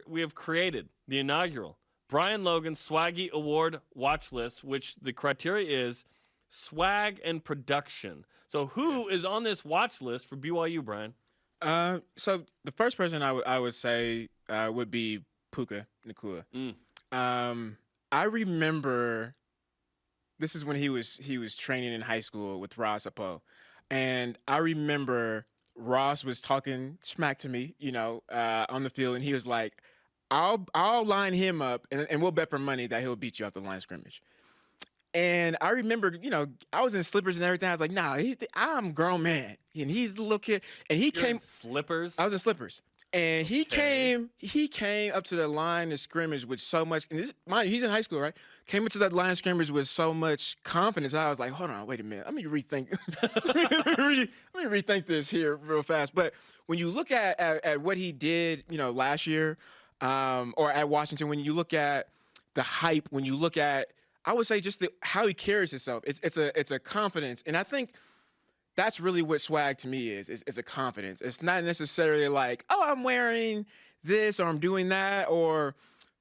we have created the inaugural Brian Logan Swaggy Award watch list, which the criteria is swag and production. So who is on this watch list for BYU, Brian? So the first person I would say would be Puka Nacua. I remember this is when he was training in high school with Ross Apo, and I remember Ross was talking smack to me, on the field, and he was like, "I'll line him up, and we'll bet for money that he'll beat you off the line of scrimmage." And I remember, I was in slippers and everything. I was like, "Nah, I'm a grown man, and he's a little kid." And he You're came in slippers. I was in slippers. And he came up to the line of scrimmage with so much, and mind you, he's in high school, right? Came into that line of scrimmage with so much confidence. I was like, hold on, wait a minute. Let me rethink. let me rethink this here real fast. But when you look at what he did, last year, or at Washington, when you look at the hype, when you look at, I would say just how he carries himself, it's a confidence. And I think that's really what swag to me is a confidence. It's not necessarily like, oh, I'm wearing this or I'm doing that or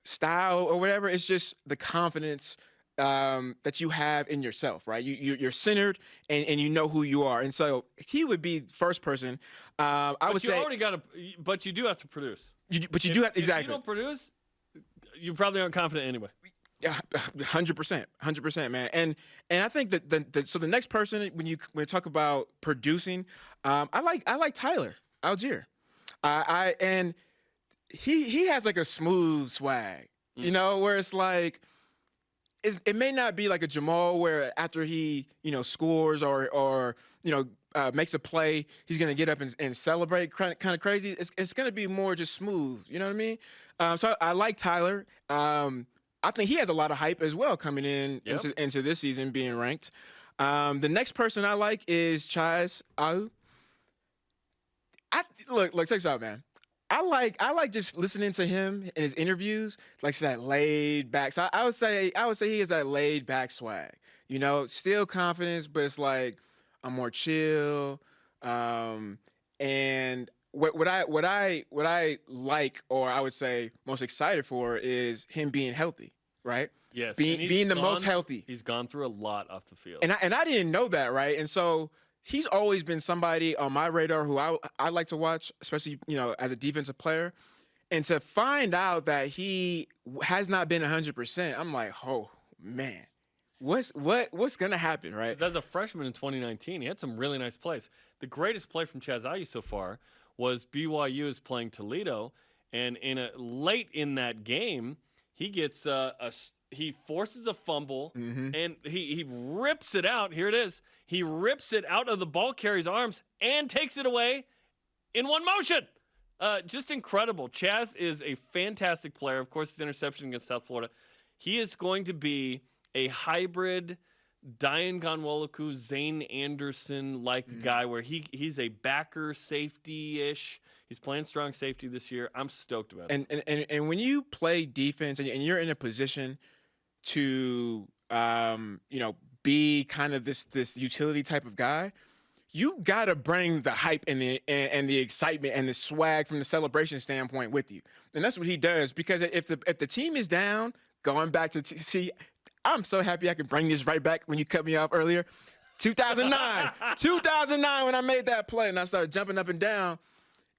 style or whatever. It's just the confidence that you have in yourself, right? You're centered and you know who you are. And so he would be the first person. I would say. But you do have to produce. But you do have, exactly. If you don't produce, you probably aren't confident anyway. Yeah, 100%, man. And I think that so the next person when you talk about producing, I like Tyler Algier. And he has like a smooth swag, where it's like it may not be like a Jamal where after he scores or makes a play he's gonna get up and celebrate kind of crazy. It's gonna be more just smooth. You know what I mean? So I like Tyler. I think he has a lot of hype as well coming into this season being ranked. The next person I like is Chaz Ahu. Look, check this out, man. I like just listening to him in his interviews, like that laid back. So I would say he has that laid back swag. Still confidence, but it's like I'm more chill. And what I like, or I would say most excited for, is him being healthy, right? Yes, being the most healthy. He's gone through a lot off the field, and I didn't know that, right? And so he's always been somebody on my radar who I like to watch, especially as a defensive player. And to find out that he has not been 100%, I'm like, oh man, what's gonna happen, right? As a freshman in 2019, he had some really nice plays. The greatest play from Chaz Ayu so far was BYU is playing Toledo, and late in that game, he gets he forces a fumble, and he rips it out. Here it is. He rips it out of the ball carrier's arms and takes it away in one motion. Just incredible. Chaz is a fantastic player. Of course, his interception against South Florida. He is going to be a hybrid Diane Gonwoloku, Zane Anderson-like guy where he's a backer safety-ish. He's playing strong safety this year. I'm stoked about it. And when you play defense and you're in a position to be kind of this utility type of guy, you gotta bring the hype and the excitement and the swag from the celebration standpoint with you. And that's what he does, because if the team is down, going back to see. I'm so happy I could bring this right back when you cut me off earlier. 2009 when I made that play and I started jumping up and down.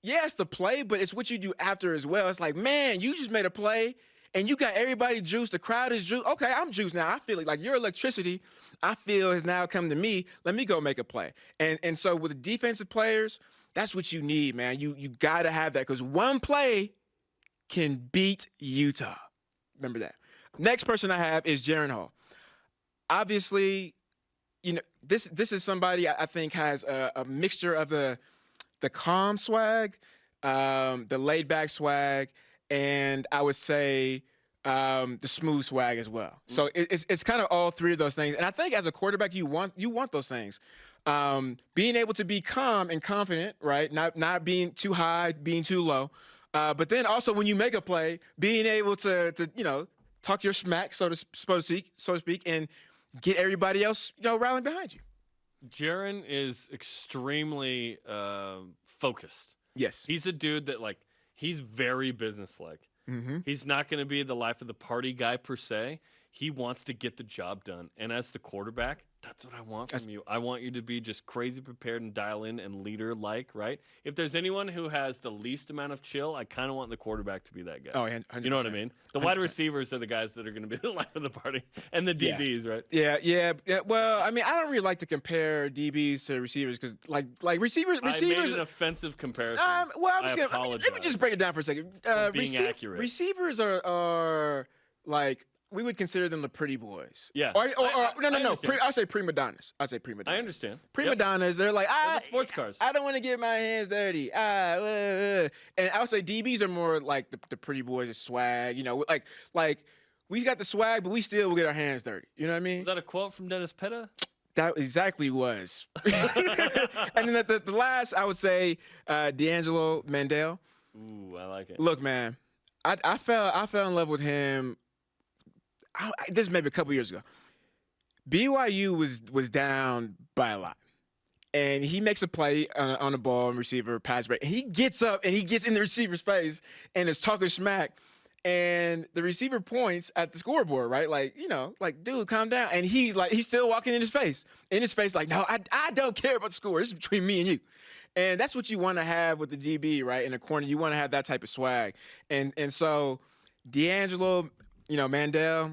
Yeah, it's the play, but it's what you do after as well. It's like, man, you just made a play and you got everybody juiced. The crowd is juiced. Okay, I'm juiced now. I feel like your electricity, I feel, has now come to me. Let me go make a play. And so with the defensive players, that's what you need, man. You got to have that, because one play can beat Utah. Remember that. Next person I have is Jaren Hall. Obviously, this is somebody I think has a mixture of the calm swag, the laid back swag, and I would say the smooth swag as well. So it's kind of all three of those things. And I think as a quarterback, you want those things. Being able to be calm and confident, right? Not being too high, being too low. But then also when you make a play, being able to talk your smack, so to speak, and get everybody else, rallying behind you. Jaren is extremely focused. Yes. He's a dude that, he's very businesslike. Mm-hmm. He's not going to be the life of the party guy per se. He wants to get the job done. And as the quarterback, that's what I want from you. I want you to be just crazy prepared and dial in and leader-like, right? If there's anyone who has the least amount of chill, I kind of want the quarterback to be that guy. Oh, 100%. You know what I mean? The 100%. wide receivers are the guys that are going to be the life of the party, and the DBs, right? Yeah. Well, I mean, I don't really like to compare DBs to receivers because, like receivers. I made an offensive comparison. Well, I'm I just gonna let me just break it down for a second. being accurate. Receivers are like. We would consider them the pretty boys. Yeah. No. I'll say prima donnas. I understand. Prima donnas. They're like, They're the sports cars. I don't want to get my hands dirty. And I would say DBs are more like the pretty boys, the swag. You know, like we got the swag, but we still will get our hands dirty. You know what I mean? Is that a quote from Dennis Pitta? That exactly was. And then the last, I would say, D'Angelo Mandel. Ooh, I like it. Look, man, I fell in love with him. This is maybe a couple years ago. BYU was down by a lot, and he makes a play on the ball, receiver pass break, and he gets up and he gets in the receiver's face and is talking smack, and the receiver points at the scoreboard, right? Like, you know, like, dude, calm down. And he's still walking in his face, like, no, I don't care about the score. This is between me and you. And that's what you want to have with the DB, right? In the corner, you want to have that type of swag. And so D'Angelo, Mandel,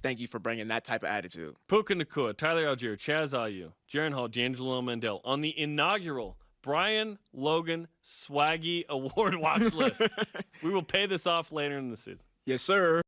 thank you for bringing that type of attitude. Puka Nacua, Tyler Algier, Chaz Ayu, Jaron Hall, D'Angelo Mandel on the inaugural Brian Logan Swaggy Award watch list. We will pay this off later in the season. Yes, sir.